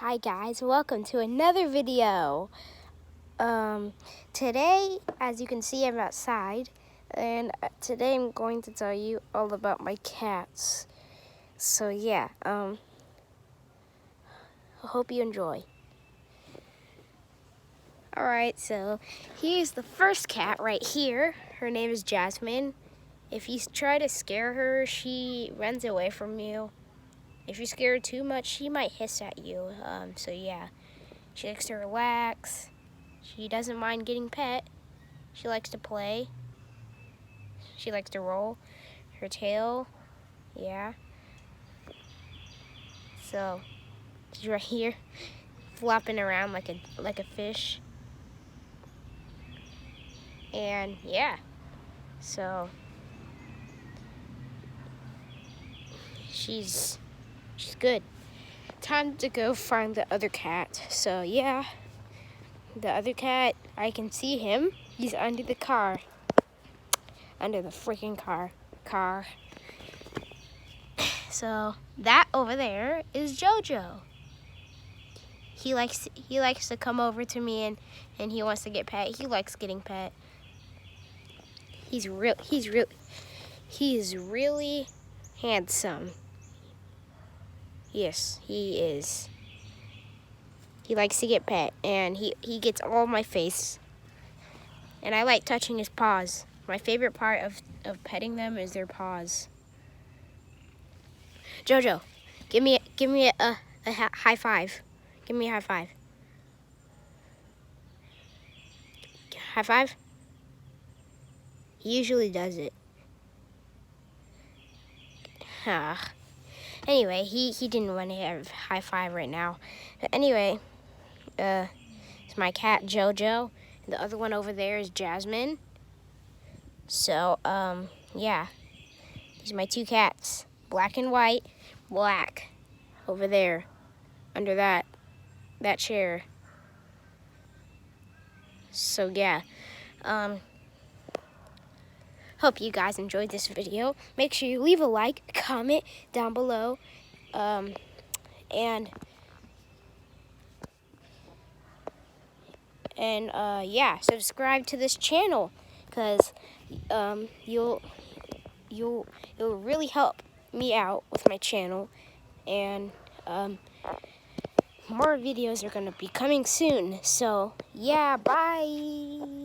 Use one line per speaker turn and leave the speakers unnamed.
Hi guys, welcome to another video. Today, as you can see, I'm outside, and today I'm going to tell you all about my cats. So yeah, I hope you enjoy. Alright, so here's the first cat right here. Her name is Jasmine. If you try to scare her, she runs away from you. If you scare her too much, she might hiss at you. So yeah, she likes to relax. She doesn't mind getting pet. She likes to play. She likes to roll her tail. Yeah. So she's right here, flopping around like a fish. And yeah. So she's good. Time to go find the other cat. So yeah. The other cat, I can see him. He's under the car. Under the freaking car. So that over there is JoJo. He likes to come over to me and he wants to get pet. He likes getting pet. He's really handsome. Yes, he is. He likes to get pet, and he gets all my face. And I like touching his paws. My favorite part of petting them is their paws. JoJo, give me a high five. Give me a high five. High five? He usually does it. Anyway, he didn't want to have high five right now. But anyway, it's my cat JoJo. And the other one over there is Jasmine. So, yeah. These are my two cats. Black and white. Black. Over there. Under that chair. So, yeah. Hope you guys enjoyed this video. Make sure you leave a like, comment down below, and yeah, subscribe to this channel, because you'll really help me out with my channel, and more videos are gonna be coming soon. So yeah, bye.